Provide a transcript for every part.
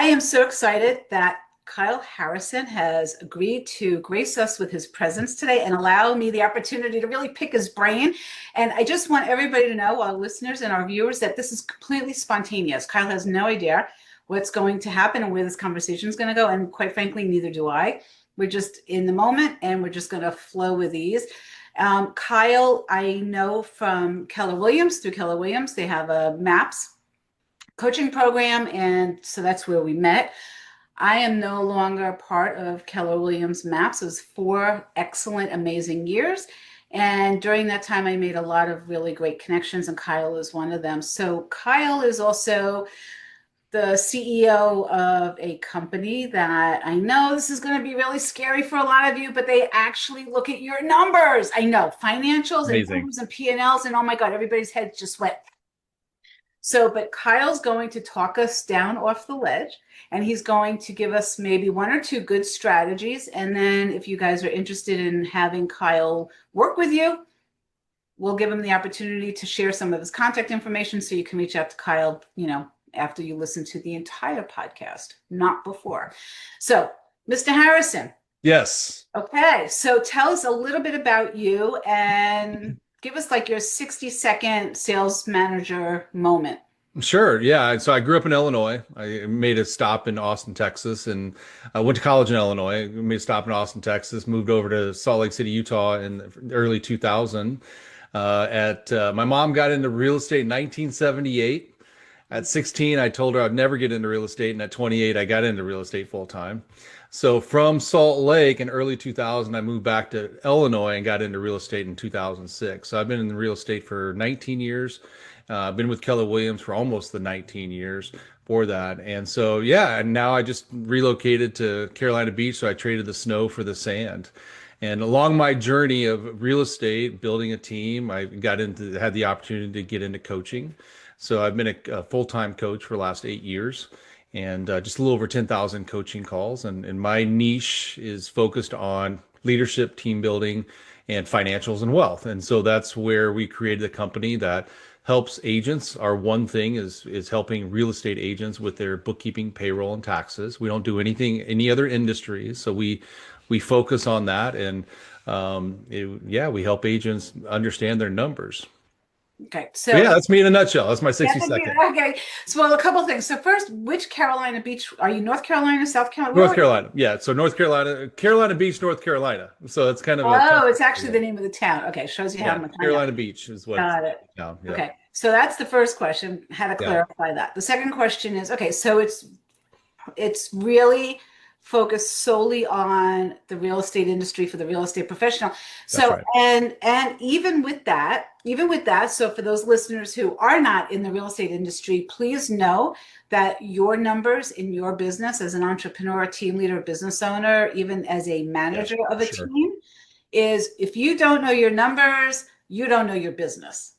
am so excited that Kyle Harrison has agreed to grace us with his presence today and allow me the opportunity to really pick his brain. And I just want everybody to know, our listeners and our viewers, that this is completely spontaneous. Kyle has no idea what's going to happen and where this conversation is going to go. And quite frankly, neither do I. We're just in the moment and we're just going to flow with ease. Kyle, I know from Keller Williams, through Keller Williams, they have a MAPS coaching program. And so that's where we met. I am no longer part of Keller Williams MAPS. It was 4 excellent, amazing years. And during that time, I made a lot of really great connections, and Kyle is one of them. So Kyle is also the CEO of a company that I know this is going to be really scary for a lot of you, but they actually look at your numbers. I know financials and numbers and P&Ls, and oh my God, everybody's heads just went. So, but Kyle's going to talk us down off the ledge, and he's going to give us maybe 1 or 2 good strategies. And then if you guys are interested in having Kyle work with you, we'll give him the opportunity to share some of his contact information so you can reach out to Kyle, after you listen to the entire podcast, not before. So, Mr. Harrison. Yes. Okay. So tell us a little bit about you and give us like your 60-second sales manager moment. Sure. Yeah. So I grew up in Illinois. I made a stop in Austin, Texas, and I went to college in Illinois. Made a stop in Austin, Texas. Moved over to Salt Lake City, Utah in the early 2000. My mom got into real estate in 1978. At 16, I told her I'd never get into real estate, and at 28, I got into real estate full time. So from Salt Lake in early 2000, I moved back to Illinois and got into real estate in 2006. So I've been in real estate for 19 years. I've been with Keller Williams for almost the 19 years for that. And so, yeah, and now I just relocated to Carolina Beach. So I traded the snow for the sand. And along my journey of real estate, building a team, I had the opportunity to get into coaching. So I've been a full-time coach for the last 8 years, and just a little over 10,000 coaching calls. And my niche is focused on leadership, team building, and financials and wealth. And so that's where we created a company that helps agents. Our one thing is helping real estate agents with their bookkeeping, payroll, and taxes. We don't do any other industries. So we focus on that, and we help agents understand their numbers. Okay, so yeah, that's me in a nutshell. That's my 60-second. Okay, so well, a couple of things. So first, which Carolina Beach are you? North Carolina, South Carolina? North Carolina. Yeah, so North Carolina, Carolina Beach, North Carolina. So that's kind of it's actually the name of the town. Okay, shows you how much. Carolina Beach is what. Got it. Yeah. Okay, so that's the first question. How to clarify that. The second question is, okay, so it's really focused solely on the real estate industry for the real estate professional. So, right. and even with that, so for those listeners who are not in the real estate industry, please know that your numbers in your business as an entrepreneur, team leader, business owner, even as a manager of a team, is if you don't know your numbers, you don't know your business.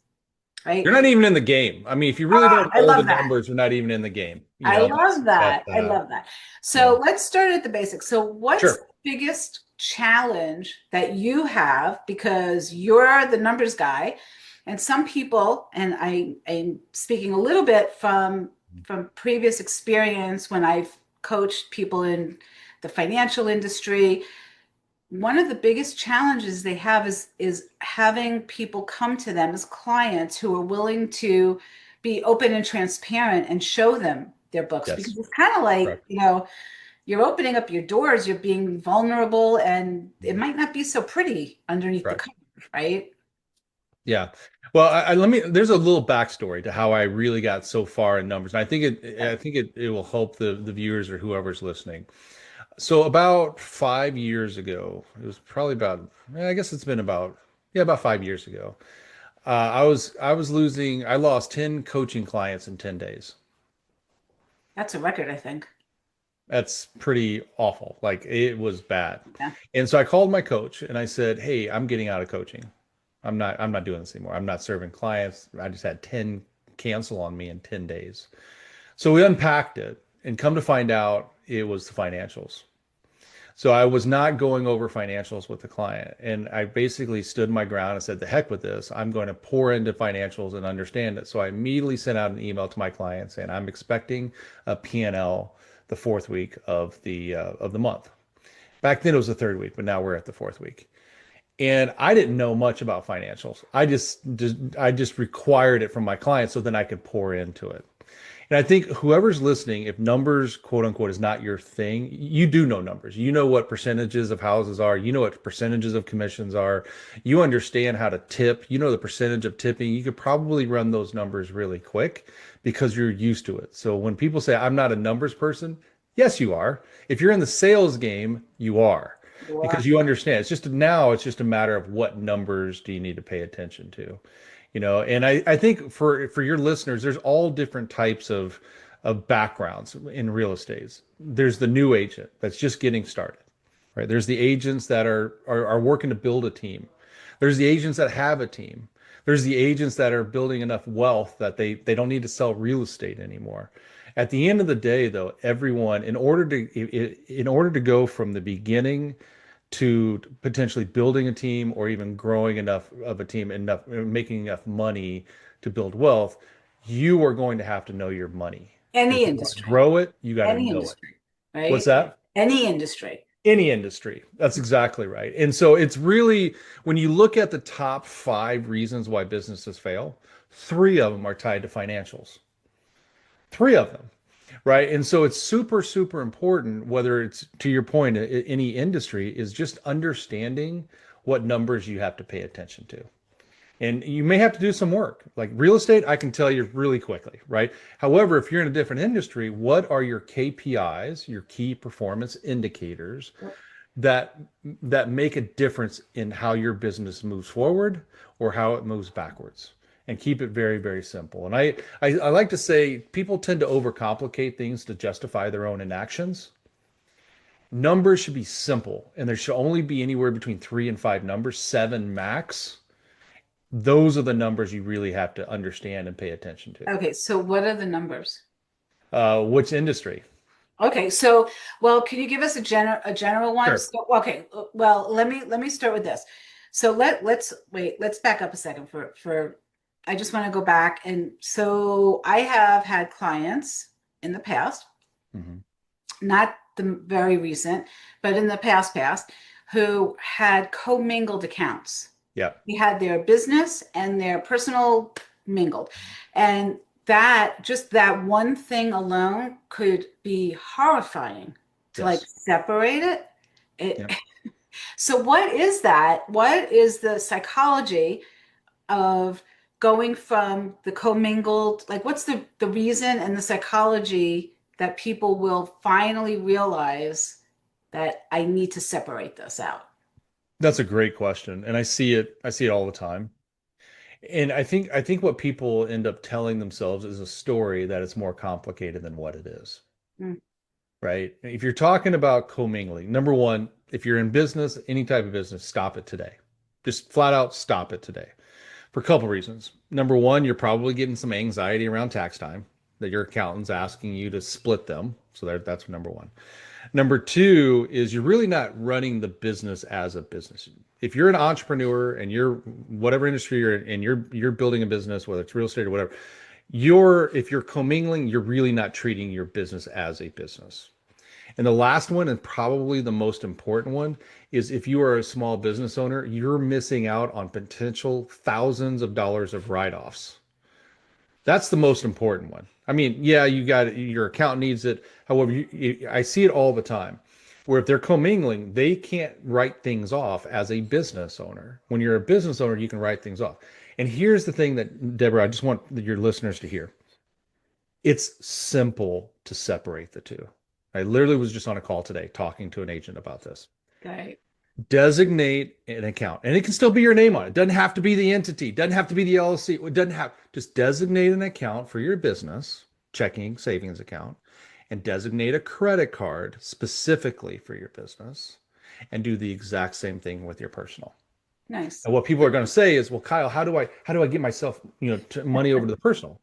Right? You're not even in the game. I mean, if you really don't know the numbers, you're not even in the game. I love that. I love that. So let's start at the basics. So what's the biggest challenge that you have, because you're the numbers guy, and some people, and I'm speaking a little bit from previous experience when I've coached people in the financial industry. One of the biggest challenges they have is having people come to them as clients who are willing to be open and transparent and show them their books. Yes. Because it's kind of like, you're opening up your doors, you're being vulnerable, and it might not be so pretty underneath the cover, right? Yeah. Well, there's a little backstory to how I really got so far in numbers. And I think it will help the viewers or whoever's listening. So about 5 years ago, it was probably I guess it's been about 5 years ago. I lost 10 coaching clients in 10 days. That's a record, I think. That's pretty awful. Like, it was bad. Yeah. And so I called my coach and I said, "Hey, I'm getting out of coaching. I'm not doing this anymore. I'm not serving clients. I just had 10 cancel on me in 10 days. So we unpacked it, and come to find out it was the financials. So I was not going over financials with the client. And I basically stood my ground and said, the heck with this. I'm going to pour into financials and understand it. So I immediately sent out an email to my client saying, I'm expecting a P&L the fourth week of the month. Back then it was the third week, but now we're at the fourth week. And I didn't know much about financials. I just required it from my clients so then I could pour into it. And I think whoever's listening, if numbers, quote unquote, is not your thing, you do know numbers. You know what percentages of houses are. You know what percentages of commissions are. You understand how to tip. You know the percentage of tipping. You could probably run those numbers really quick because you're used to it. So when people say, I'm not a numbers person, yes, you are. If you're in the sales game, you are because Sure. you understand. It's just a matter of what numbers do you need to pay attention to. And I think for your listeners, there's all different types of backgrounds in real estate. There's the new agent that's just getting started, right? There's the agents that are working to build a team. There's the agents that have a team. There's the agents that are building enough wealth that they don't need to sell real estate anymore. At the end of the day, though, everyone, in order to go from the beginning to potentially building a team or even growing enough of a team, enough making enough money to build wealth, you are going to have to know your money. And Any if you want to industry, grow it, you got to any know it. industry, What's right? that? Any industry. Any industry. That's exactly right. And so it's really, when you look at the top five reasons why businesses fail, three of them are tied to financials. Three of them. Right. And so it's super, super important, whether it's to your point, any industry, is just understanding what numbers you have to pay attention to. And you may have to do some work. Like real estate, I can tell you really quickly, right? However, if you're in a different industry, what are your KPIs, your key performance indicators that that make a difference in how your business moves forward or how it moves backwards? And keep it very, very simple. And I like to say people tend to overcomplicate things to justify their own inactions. Numbers should be simple, and there should only be anywhere between three and five numbers, seven max. Those are the numbers you really have to understand and pay attention to. Okay, so what are the numbers? Which industry? Okay, so well, can you give us a general one? Sure. So, okay, well, let me start with this. So let's wait, let's back up a second for I just want to go back, and so I have had clients in the past, Hmm. not the very recent, but in the past, who had commingled accounts. Yeah, They had their business and their personal mingled. And that just that one thing alone could be horrifying to like yes. separate it. It Yeah. so what is that? What is the psychology of going from the commingled, like what's the reason and the psychology that people will finally realize that I need to separate this out? That's a great question. And I see it all the time. And I think what people end up telling themselves is a story that it's more complicated than what it is. Mm, Right? If you're talking about commingling, number one, if you're in business, any type of business, stop it today. Just flat out stop it today for a couple reasons. Number one, you're probably getting some anxiety around tax time that your accountant's asking you to split them. So that's number one. Number two is you're really not running the business as a business. If you're an entrepreneur and you're whatever industry you're in, and you're building a business, whether it's real estate or whatever, if you're commingling, you're really not treating your business as a business. And the last one, and probably the most important one, is if you are a small business owner, you're missing out on potential thousands of dollars of write-offs. That's the most important one. I mean, yeah, you got it, your account needs it. However, I see it all the time where if they're commingling, they can't write things off as a business owner. When you're a business owner, you can write things off. And here's the thing that, Deborah, I just want your listeners to hear. It's simple to separate the two. I literally was just on a call today talking to an agent about this. okay. Designate an account, and it can still be your name on it. Doesn't have to be the entity, doesn't have to be the LLC. It doesn't have, just designate an account for your business, checking, savings account, and designate a credit card specifically for your business, and do the exact same thing with your personal. Nice. And what people are going to say is, well, Kyle, how do I get myself, money over to the personal?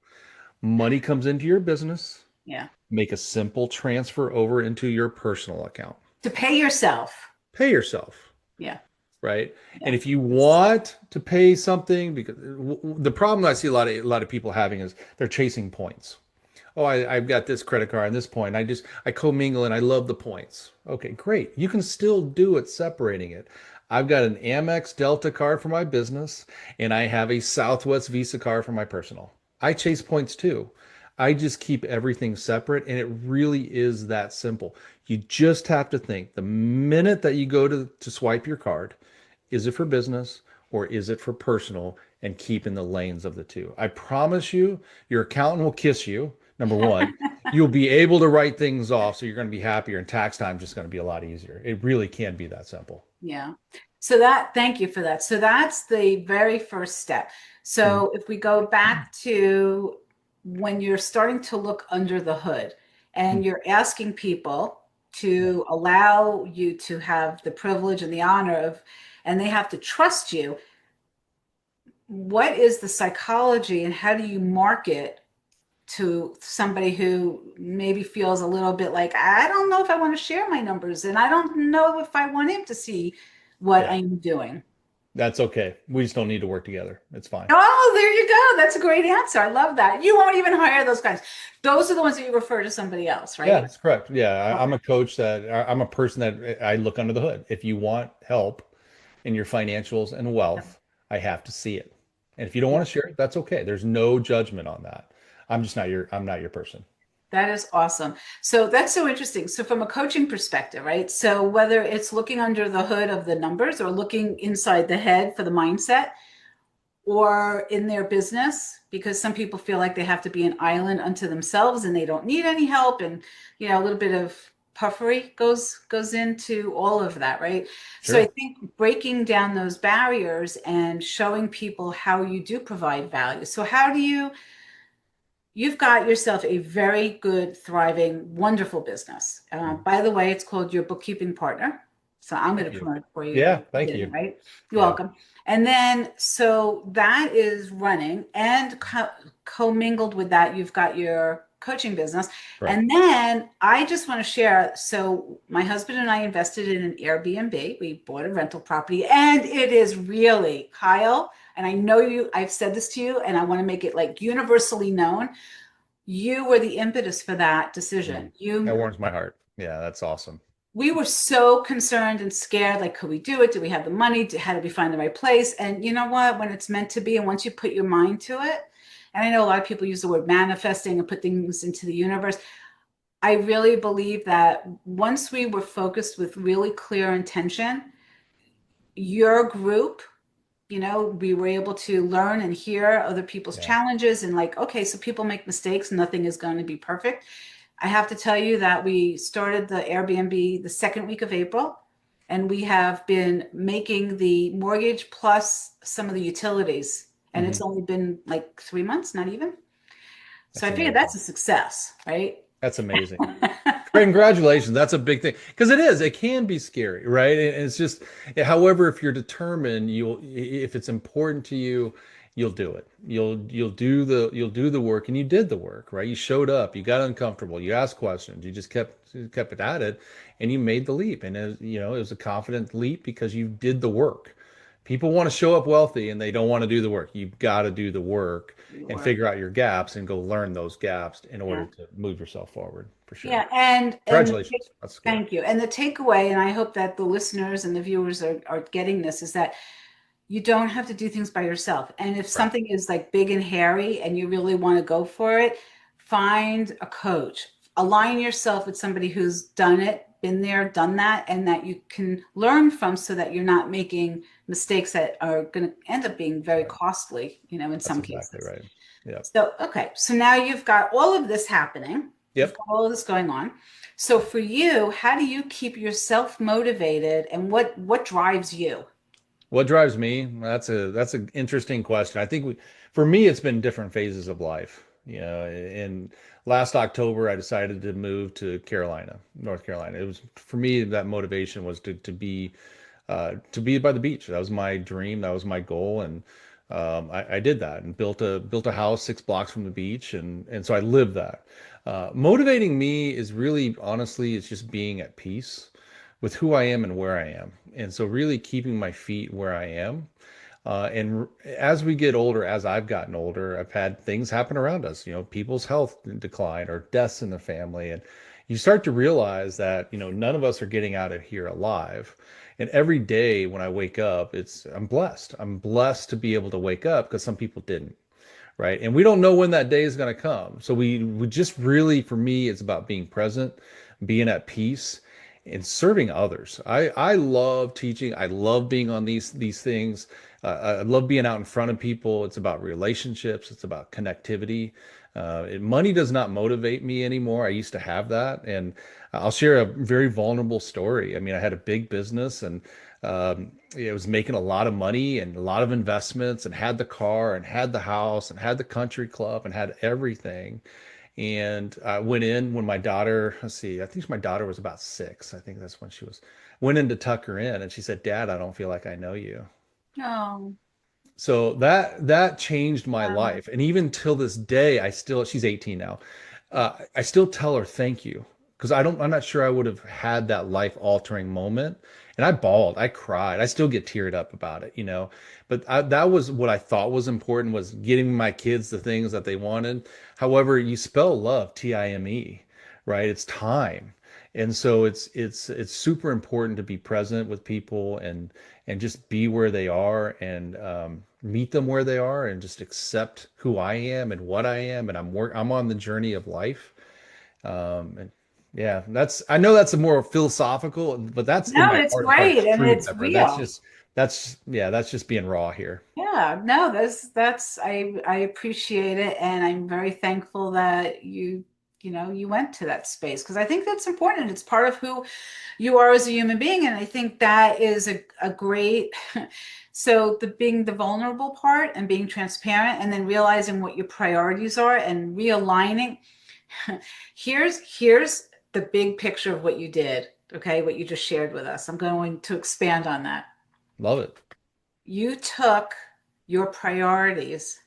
Money comes into your business, Yeah. make a simple transfer over into your personal account. To pay yourself. Pay yourself, Yeah. right? Yeah. And if you want to pay something, because the problem I see a lot of people having is they're chasing points. Oh, I've got this credit card and this point. I commingle and I love the points. Okay, great. You can still do it separating it. I've got an Amex Delta card for my business and I have a Southwest Visa card for my personal. I chase points too. I just keep everything separate and it really is that simple. You just have to think the minute that you go to swipe your card, is it for business or is it for personal? And keep in the lanes of the two. I promise you, your accountant will kiss you. Number one, you'll be able to write things off, so you're going to be happier, and tax time is just going to be a lot easier. It really can be that simple. Yeah. So that, thank you for that. So that's the very first step. Mhm. So if we go back to when you're starting to look under the hood and Mhm. you're asking people Yeah. to allow you to have the privilege and the honor of, and they have to trust you, what is the psychology and how do you market to somebody who maybe feels a little bit like, I don't know if I want to share my numbers and I don't know if I want him to see what Yeah. I'm doing. That's okay. We just don't need to work together. It's fine. Oh, there you go. That's a great answer. I love that. You won't even hire those guys. Those are the ones that you refer to somebody else, Yeah, right? that's correct. Yeah, I'm Okay. a coach I'm a person that I look under the hood. If you want help in your financials and Yep. wealth, I have to see it. And if you don't want Yep. to share it, that's okay. There's no judgment on that. I'm not your person. That is awesome. So that's so interesting. So from a coaching perspective, right? So whether it's looking under the hood of the numbers or looking inside the head for the mindset, or in their business, because some people feel like they have to be an island unto themselves and they don't need any help, and a little bit of puffery goes into all of that, right? So I Sure. think breaking down those barriers and showing people how you do provide value. So how do you've got yourself a very good, thriving, wonderful business. Mhm. By the way, it's called Your Bookkeeping Partner. So I'm going Thank to you. promote it for you if Yeah, you thank didn't, you. right? You're Yeah, welcome. And then, so that is running, and commingled with that, you've got your coaching business. correct. And then I just want to share. So my husband and I invested in an Airbnb. We bought a rental property, and it is really, Kyle, and I know I've said this to you, and I want to make it like universally known. You were the impetus for that decision. Mm. That You warms my heart. Yeah, that's awesome. We were so concerned and scared, like, could we do it? Do we have the money? How did we find the right place? And you know what? When it's meant to be, and once you put your mind to it, and I know a lot of people use the word manifesting and put things into the universe. I really believe that once we were focused with really clear intention, your group, we were able to learn and hear other people's Yeah. challenges and like, okay, so people make mistakes, nothing is going to be perfect. I have to tell you that we started the Airbnb the second week of April, and we have been making the mortgage plus some of the utilities. And it's Hmm. only been like 3 months, not even. So That's I figured that's amazing. a success, right? That's amazing. Congratulations. That's a big thing because it is. It can be scary, right? And it's just, however, if you're determined, if it's important to you, you'll do it. You'll do the work, and you did the work, right? You showed up, you got uncomfortable, you asked questions, you just kept it at it, and you made the leap. And it was a confident leap because you did the work. People want to show up wealthy and they don't want to do the work. You've got to do the work and Sure. figure out your gaps and go learn those gaps in order Yeah. to move yourself forward for sure. Yeah, and Congratulations. That's good. thank you. And the takeaway, and I hope that the listeners and the viewers are getting this, is that you don't have to do things by yourself. And if Right. something is like big and hairy and you really want to go for it, find a coach. Align yourself with somebody who's done it, been there, done that, and that you can learn from so that you're not making mistakes that are going to end up being very Right. costly, in That's some exactly cases. right. Yep. So, okay. So now you've got all of this happening. You've Yep. got all of this going on. So for you, how do you keep yourself motivated and what drives you? What drives me? That's an interesting question. I think for me, it's been different phases of life. In last October, I decided to move to Carolina, North Carolina. It was for me that motivation was to be by the beach. That was my dream. That was my goal, and I did that and built a house 6 blocks from the beach, and so I lived that. Motivating me is really honestly, it's just being at peace with who I am and where I am, and so really keeping my feet where I am. And as we get older, as I've gotten older, I've had things happen around us, people's health decline or deaths in the family. And you start to realize that, none of us are getting out of here alive. And every day when I wake up, I'm blessed. I'm blessed to be able to wake up because some people didn't, right? And we don't know when that day is going to come. So we just really, for me, it's about being present, being at peace, and serving others. I love teaching. I love being on these things. I love being out in front of people. It's about relationships. It's about connectivity. Money does not motivate me anymore. I used to have that, and I'll share a very vulnerable story. I mean, I had a big business, and it was making a lot of money and a lot of investments, and had the car, and had the house, and had the country club, and had everything. And I went in when my daughter, let's see, I think my daughter was about 6. I think that's when she was, went in to tuck her in, and she said, "Dad, I don't feel like I know you." Oh, So that changed my wow. life. And even till this day, she's 18 now. I still tell her thank you because I'm not sure I would have had that life altering moment. And I bawled, I cried, I still get teared up about it. But that was what I thought was important, was getting my kids the things that they wanted. However, you spell love, Time, right? It's time. And so it's super important to be present with people and just be where they are, and meet them where they are, and just accept who I am and what I am, and I'm on the journey of life. And yeah, I know that's a more philosophical, but that's in No, my it's heart great and truth, it's Deborah. real. That's just being raw here. Yeah, no, that's I appreciate it, and I'm very thankful that you went to that space because I think that's important. It's part of who you are as a human being, and I think that is a great so the being the vulnerable part and being transparent and then realizing what your priorities are and realigning. Here's the big picture of what you did, okay, what you just shared with us. I'm going to expand on that. Love it. You took your priorities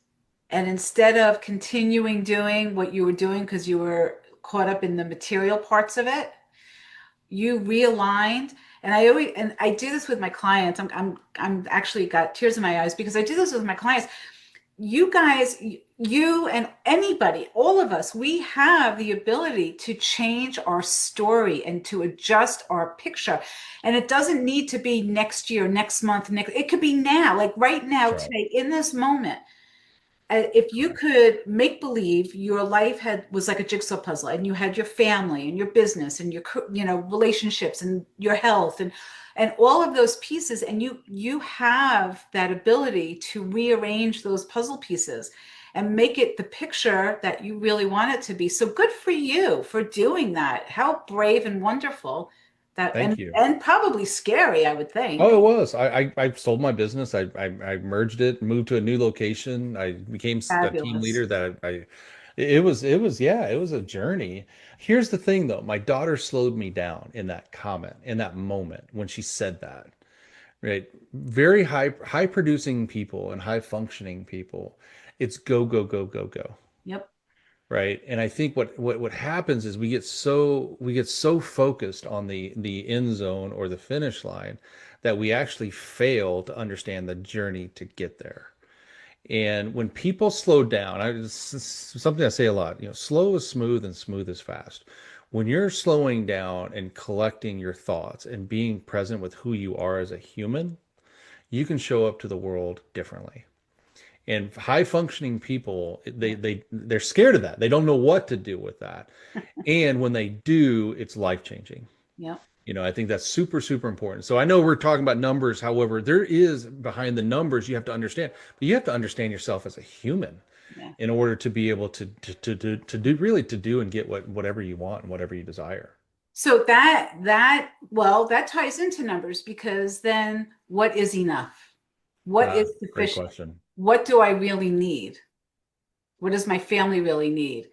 and instead of continuing doing what you were doing because you were caught up in the material parts of it, you realigned. And I do this with my clients. I'm actually got tears in my eyes because I do this with my clients. You guys, you and anybody, all of us, we have the ability to change our story and to adjust our picture. And it doesn't need to be next year, next month, it could be now, like right now, That's right. today, in this moment. If you could make believe your life had was like a jigsaw puzzle and you had your family and your business and your relationships and your health and all of those pieces, and you have that ability to rearrange those puzzle pieces and make it the picture that you really want it to be. So good for you for doing that. How brave and wonderful that, Thank you. and probably scary, I would Oh, think. it was. I sold my business. I merged it, moved to a new location. I became a team Fabulous. leader. It was yeah, it was a journey. Here's the thing though, my daughter slowed me down in that comment, in that moment when she said that. Right? Very high producing people and high functioning people. It's go, go, go, go, go. Yep. Right. And I think what happens is we get so focused on the end zone or the finish line that we actually fail to understand the journey to get there. And when people slow down, it's something I say a lot, slow is smooth and smooth is fast. When you're slowing down and collecting your thoughts and being present with who you are as a human, you can show up to the world differently. And high functioning people, Yeah. they're scared of that. They don't know what to do with that. And when they do, it's life changing. Yep. I think that's super, super important. So I know we're talking about numbers. However, there is behind the numbers you have to understand, but you have to understand yourself as a human Yeah. in order to be able to do really to do and get whatever you want and whatever you desire. So that ties into numbers because then what is enough? What is Great sufficient? question. What do I really need? What does my family really need?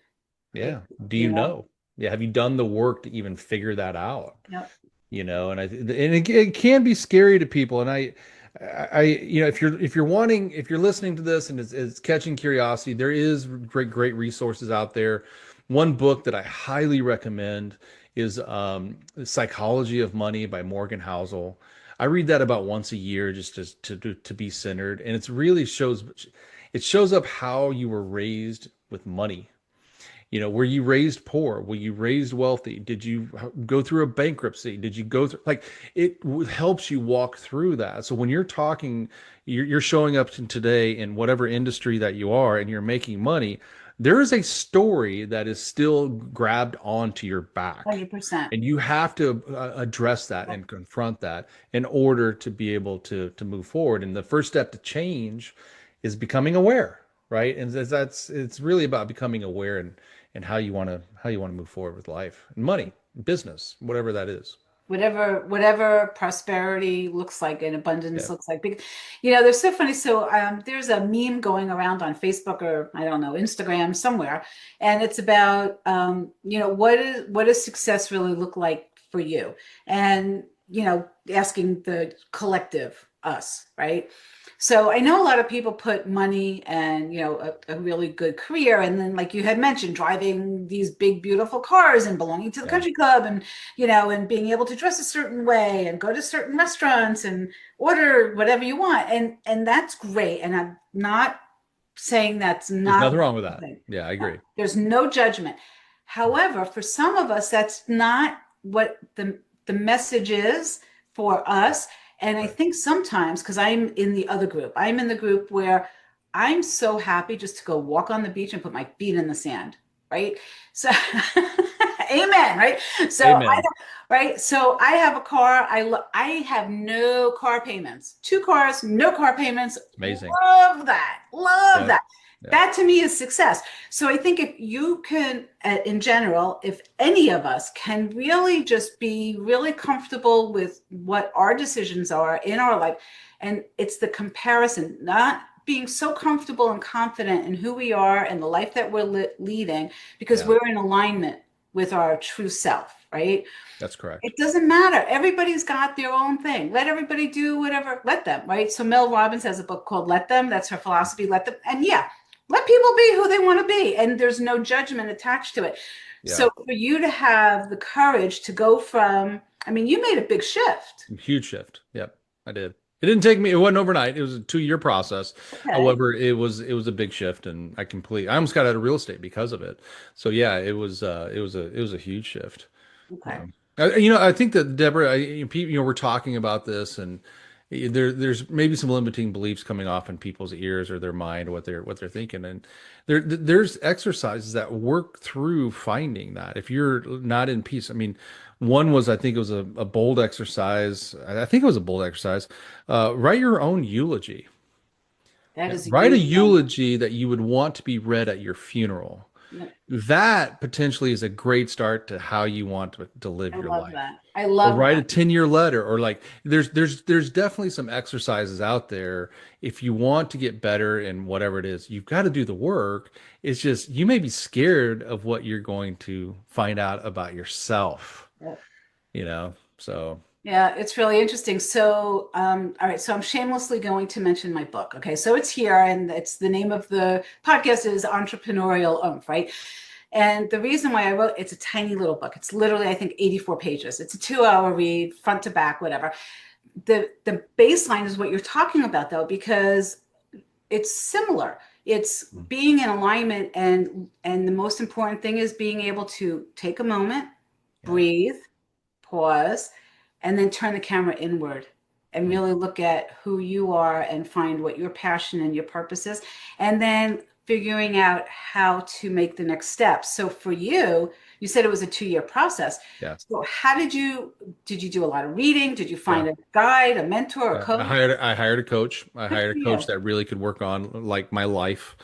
Yeah. Do You you know? know? Yeah. Have you done the work to even figure that out? Yep. And it can be scary to people. And if you're listening to this and it's catching curiosity, there is great resources out there. One book that I highly recommend is The Psychology of Money by Morgan Housel. I read that about once a year just to be centered, and it's really shows it shows up how you were raised with money. Were you raised poor? Were you raised wealthy? Did you go through a bankruptcy? Did you go through like helps you walk through that. So when you're talking, you're showing up today in whatever industry that you are and you're making money, there is a story that is still grabbed onto your back. 100%. And you have to address that and confront that in order to be able to move forward. And the first step to change is becoming aware, right? And it's really about becoming aware and how you want to move forward with life and money, business, whatever that is. Whatever prosperity looks like and abundance Yeah. looks like. They're so funny. So there's a meme going around on Facebook, or I don't know, Instagram somewhere, and it's about what does success really look like for you, and asking the collective us, right? So I know a lot of people put money and a really good career, and then like you had mentioned, driving these big beautiful cars and belonging to the Yeah. country club, and and being able to dress a certain way and go to certain restaurants and order whatever you want, and that's great, and I'm not saying that's There's not nothing wrong with a that. thing. Yeah, I agree. There's no judgment. However, for some of us, that's not what the message is for us. And I Right. think sometimes, because I'm in the other group, I'm in the group where I'm so happy just to go walk on the beach and put my feet in the sand, right? So, amen, right? So I Amen. right? So I have a car. I have no car payments. Two cars, no car payments. Amazing. Love that. Love Yep. that. Yep. That to me is success. So I think if you can, in general, if any of us can really just be really comfortable with what our decisions are in our life, and it's the comparison, not being so comfortable and confident in who we are and the life that we're leading, because Yeah, we're in alignment with our true self, right? that's correct. It doesn't matter. Everybody's got their own thing. Let everybody do whatever, let them, right? So Mel Robbins has a book called Let Them. That's her philosophy, let them. And yeah, let people be who they want to be. And there's no judgment attached to it. Yeah. So for you to have the courage to go from, I mean, you made a big shift. Huge shift. Yep, I did. It didn't take me, it wasn't overnight. It was a 2-year process. Okay. However, it was a big shift and I almost got out of real estate because of it. So yeah, it was a huge shift. Okay. Yeah. I think that Deborah, we're talking about this, and there's maybe some limiting beliefs coming off in people's ears or their mind, what they're thinking, and there's exercises that work through finding that. If you're not in peace, I mean, one was I think it was a bold exercise. I think it was a bold exercise. Write your own eulogy. That Yeah, is a write a huge one. eulogy that you would want to be read at your funeral. Yep. That potentially is a great start to how you want to live I your love life. that. I Or love write a that. 10-year letter, or like there's definitely some exercises out there. If you want to get better in whatever it is, you've got to do the work. It's just you may be scared of what you're going to find out about yourself, Yep. So Yeah, it's really interesting. So, all right, so I'm shamelessly going to mention my book. Okay, so it's here, and it's the name of the podcast is Entrepreneurial Oomph, right? And the reason why I wrote it's a tiny little book. It's literally, I think, 84 pages. It's a 2-hour read, front to back, whatever. The baseline is what you're talking about, though, because it's similar. It's being in alignment, and the most important thing is being able to take a moment, yeah. breathe, pause, and then turn the camera inward and Mm. really look at who you are and find what your passion and your purpose is. And then figuring out how to make the next step. So for you, you said it was a 2-year process. Yeah. So how did you do a lot of reading? Did you Yeah. find a guide, a mentor, a Yeah, I coach? hired I hired a coach. I Good hired for a coach you. that really could work on like my life.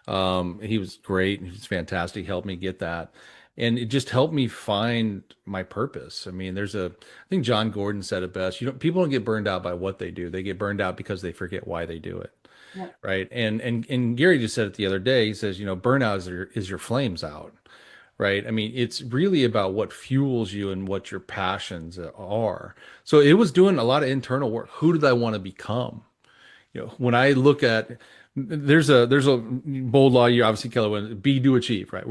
He was great. He was fantastic. He helped me get that. And it just helped me find my purpose. I mean, I think John Gordon said it best. People don't get burned out by what they do. They get burned out because they forget why they do it. Yep. Right. And Gary just said it the other day. He says, burnout is your flames out. Right. I mean, it's really about what fuels you and what your passions are. So it was doing a lot of internal work. Who did I want to become? When I look at there's a bold law you obviously Keller be do achieve, right?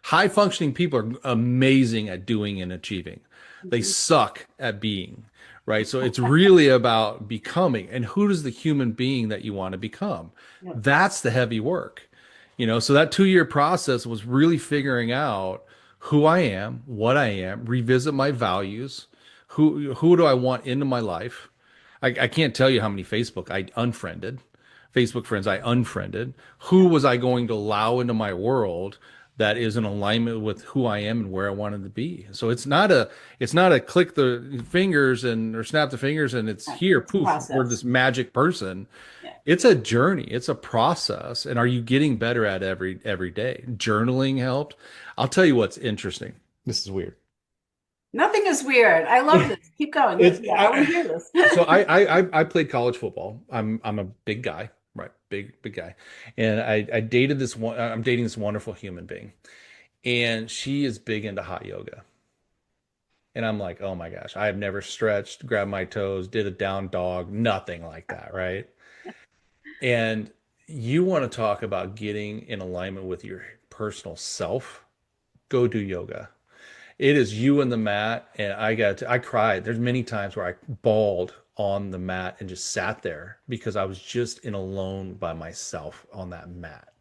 High functioning people are amazing at doing and achieving. They Mhm. suck at being, right? So it's really about becoming, and who is the human being that you want to become? Yep. That's the heavy work. So that 2 year process was really figuring out who I am, what I am, revisit my values, who do I want into my life. I can't tell you how many Facebook friends I unfriended. Who was I going to allow into my world that is in alignment with who I am and where I wanted to be? So it's not a click the fingers and or snap the fingers and it's here, It's a poof, we're process. this magic person. Yeah. It's a journey, it's a process. And are you getting better at every day? Journaling helped. I'll tell you what's interesting. This is weird. Nothing is weird. I love this. Keep going. It's Yeah, I want to hear this. so I played college football. I'm a big guy, right? Big guy. And I dated this one. I'm dating this wonderful human being, and she is big into hot yoga. And I'm like, oh my gosh, I have never stretched, grabbed my toes, did a down dog, nothing like that, right? And you want to talk about getting in alignment with your personal self? Go do yoga. It is you in the mat, and I cried. There's many times where I bawled on the mat and just sat there because I was just in alone by myself on that mat.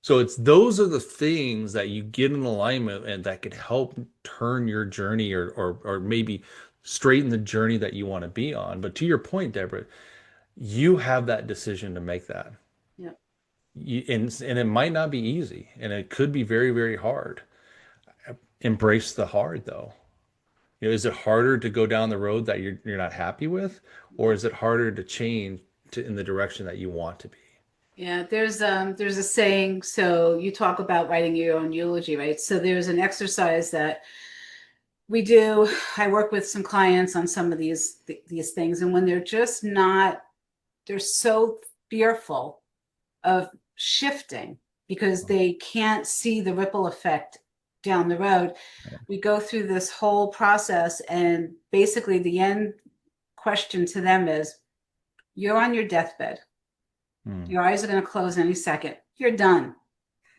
So it's those are the things that you get in alignment and that could help turn your journey or maybe straighten the journey that you want to be on. But to your point, Deborah, you have that decision to make that. Yeah. And it might not be easy, and it could be very, very hard. Embrace the hard though. Is it harder to go down the road that you're not happy with, or is it harder to change in the direction that you want to be? Yeah, there's a saying, so you talk about writing your own eulogy, right? So there's an exercise that we do. I work with some clients on some of these things, and when they're just not, they're so fearful of shifting because they can't see the ripple effect down the road. We go through this whole process, and basically the end question to them is, you're on your deathbed. Hmm. Your eyes are going to close any second. You're done.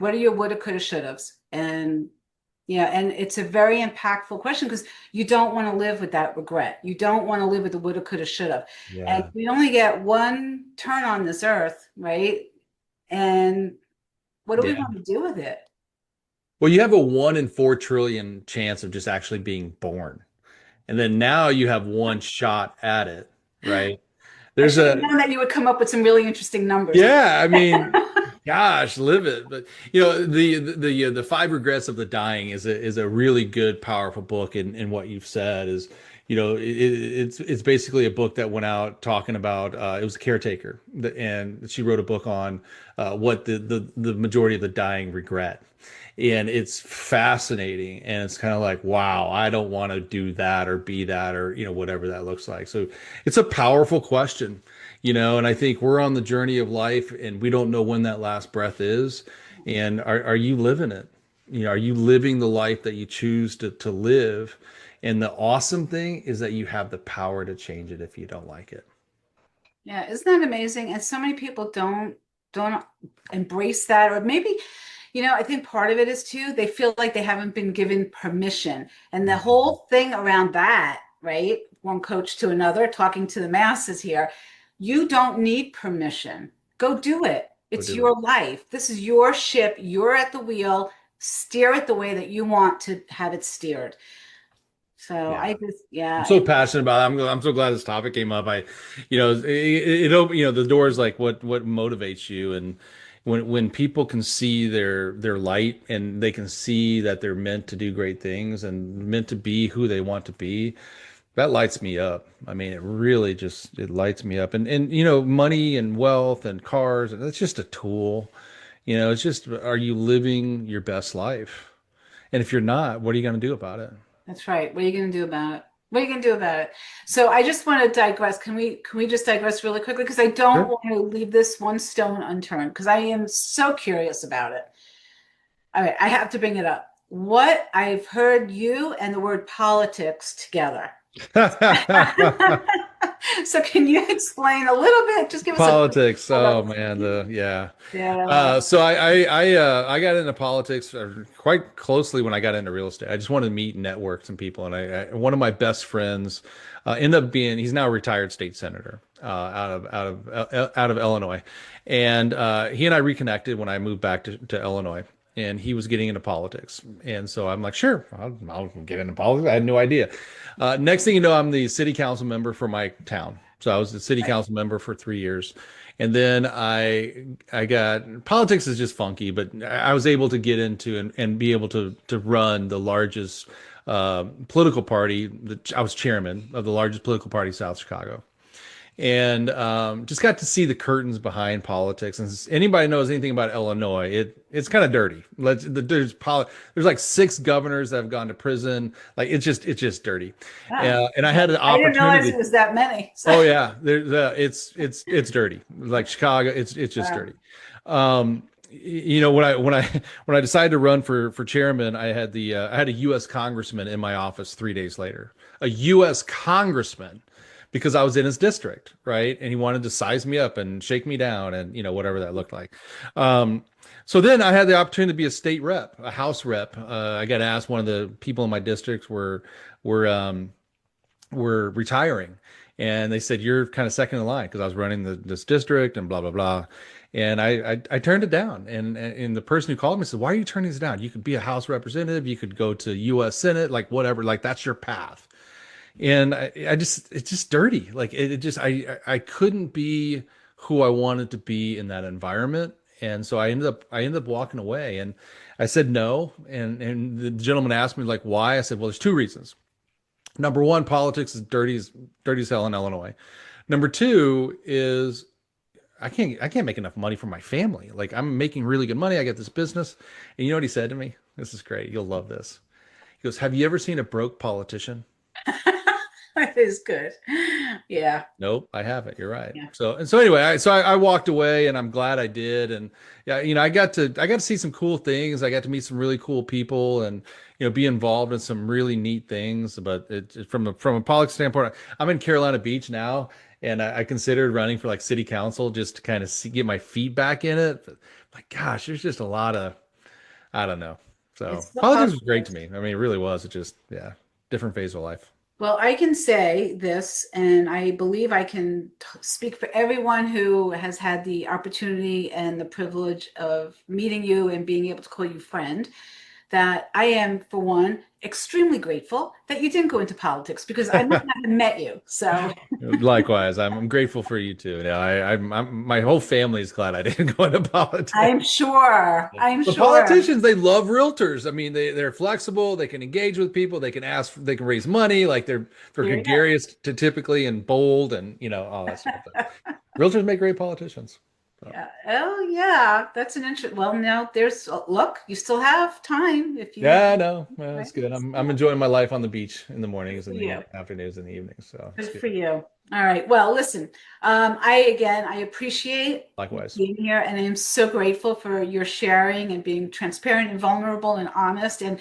What are your woulda, coulda, shouldas? And yeah, and it's a very impactful question because you don't want to live with that regret. You don't want to live with the woulda, coulda, shoulda. And Yeah. we only get one turn on this earth, right? And what do we Yeah. want to do with it? Well, you have a 1 in 4 trillion chance of just actually being born. And then now you have one shot at it, right? I There's should have a known that you would come up with some really interesting numbers. Yeah, I mean, gosh, live it. But the five regrets of the dying is a really good, powerful book. And what you've said is, it's basically a book that went out talking about it was a caretaker, and she wrote a book on what the majority of the dying regret. And it's fascinating, and it's kind of like, wow, I don't want to do that or be that or whatever that looks like. So it's a powerful question. And I think we're on the journey of life and we don't know when that last breath is. And are you living it? Are you living the life that you choose to live? And the awesome thing is that you have the power to change it if you don't like it. Yeah, isn't that amazing? And so many people don't embrace that, or maybe, I think part of it is too, they feel like they haven't been given permission. And the Mhm. whole thing around that, right? One coach to another, talking to the masses here, you don't need permission. Go do it. Go It's do it. your life. This is your ship. You're at the wheel. Steer it the way that you want to have it steered. So I Yeah. just, I'm yeah, so passionate about it. I'm so glad this topic came up. It opened, the doors like what motivates you, and when people can see their light and they can see that they're meant to do great things and meant to be who they want to be, that lights me up. I mean, it really just it lights me up. And money and wealth and cars, that's just a tool. It's just are you living your best life? And if you're not, what are you going to do about it? that's right. What are you going to do about it? What are you going to do about it? So I just want to digress. Can we just digress really quickly? Because I don't Sure. want to leave this one stone unturned because I am so curious about it. All right, I have to bring it up. What I've heard you and the word politics together. So can you explain a little bit? Just give us a quick Politics. Oh about. man, the yeah. Yeah. So I got into politics quite closely when I got into real estate. I just wanted to meet and network some people, and one of my best friends ended up being he's now a retired state senator out of Illinois, and he and I reconnected when I moved back to Illinois. And he was getting into politics, and so I'm like, sure, I'll get into politics. I had no idea. Next thing you know, I'm the city council member for my town. So I was the city council member for 3 years. And then I got politics is just funky, but I was able to get into and be able to run the largest political party. I was chairman of the largest political party, South Chicago, and just got to see the curtains behind politics. And anybody knows anything about Illinois, it's kind of dirty. There's like 6 governors that have gone to prison. Like it's just dirty. Wow. And I had an I didn't realize it opportunity. was that many. So, Oh yeah, there's it's dirty. Like Chicago, it's just wow. dirty. When I decided to run for chairman, I had a U.S. congressman in my office 3 days later. A U.S. congressman because I was in his district, right? And he wanted to size me up and shake me down and whatever that looked like. So then I had the opportunity to be a state rep, a house rep. I got asked, one of the people in my districts were were retiring. And they said, you're kind of second in line because I was running this district and blah, blah, blah. And I turned it down. And the person who called me said, why are you turning this down? You could be a House representative. You could go to U.S. Senate, like whatever, like that's your path. And it's just dirty. Like it just, I couldn't be who I wanted to be in that environment. And so I ended up walking away and I said no. And the gentleman asked me like, why? I said, well, there's 2 reasons. Number one, politics is dirty as hell in Illinois. Number two is I can't make enough money for my family. Like I'm making really good money. I got this business. And you know what he said to me? This is great. You'll love this. He goes, have you ever seen a broke politician? That is good. Yeah. Nope, I haven't. You're right. Yeah. So anyway, I walked away and I'm glad I did. And yeah, I got to see some cool things. I got to meet some really cool people and be involved in some really neat things. But from a politics standpoint, I'm in Carolina Beach now, and I considered running for like city council just to kind of get my feet back in it. But my gosh, there's just a lot of I don't know. So It's still politics was great possible. to me. I mean, it really was. It just yeah, different phase of life. Well, I can say this, and I believe I can speak for everyone who has had the opportunity and the privilege of meeting you and being able to call you friend, that I am, for one, extremely grateful that you didn't go into politics because I might not have met you. So Likewise, I'm grateful for you too. Yeah, my whole family is glad I didn't go into politics. I'm sure, I'm But sure. politicians, they love realtors. I mean, they're flexible. They can engage with people. They can ask. They can raise money. Like they're There you gregarious to typically and bold and all that stuff. But realtors make great politicians. So, Yeah. Oh, yeah. That's an interest. Well, now look, you still have time if you, yeah, no, well, right? it's good. I'm enjoying my life on the beach in the Good mornings for and you. the afternoons and the evenings. So it's Good good. for you. All right. Well, listen, I appreciate you Likewise. being here, and I am so grateful for your sharing and being transparent and vulnerable and honest. And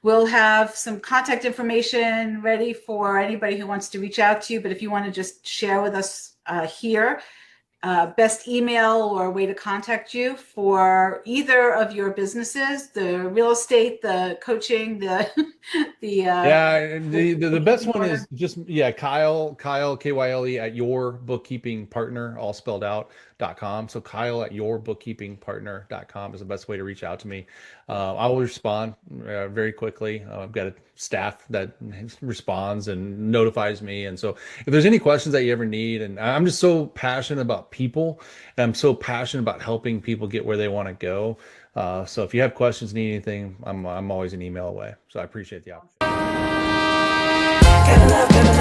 we'll have some contact information ready for anybody who wants to reach out to you. But if you want to just share with us here, best email or way to contact you for either of your businesses, the real estate, the coaching, the Yeah, and the best bookkeeping one is order. just Kyle Kyle at your bookkeeping partner all spelled out.com. So Kyle at your bookkeepingpartner.com is the best way to reach out to me. I will respond very quickly. I've got a staff that responds and notifies me. And so if there's any questions that you ever need, and I'm just so passionate about people and I'm so passionate about helping people get where they want to go. So if you have questions, need anything, I'm always an email away. So I appreciate the opportunity. Gotta love, gotta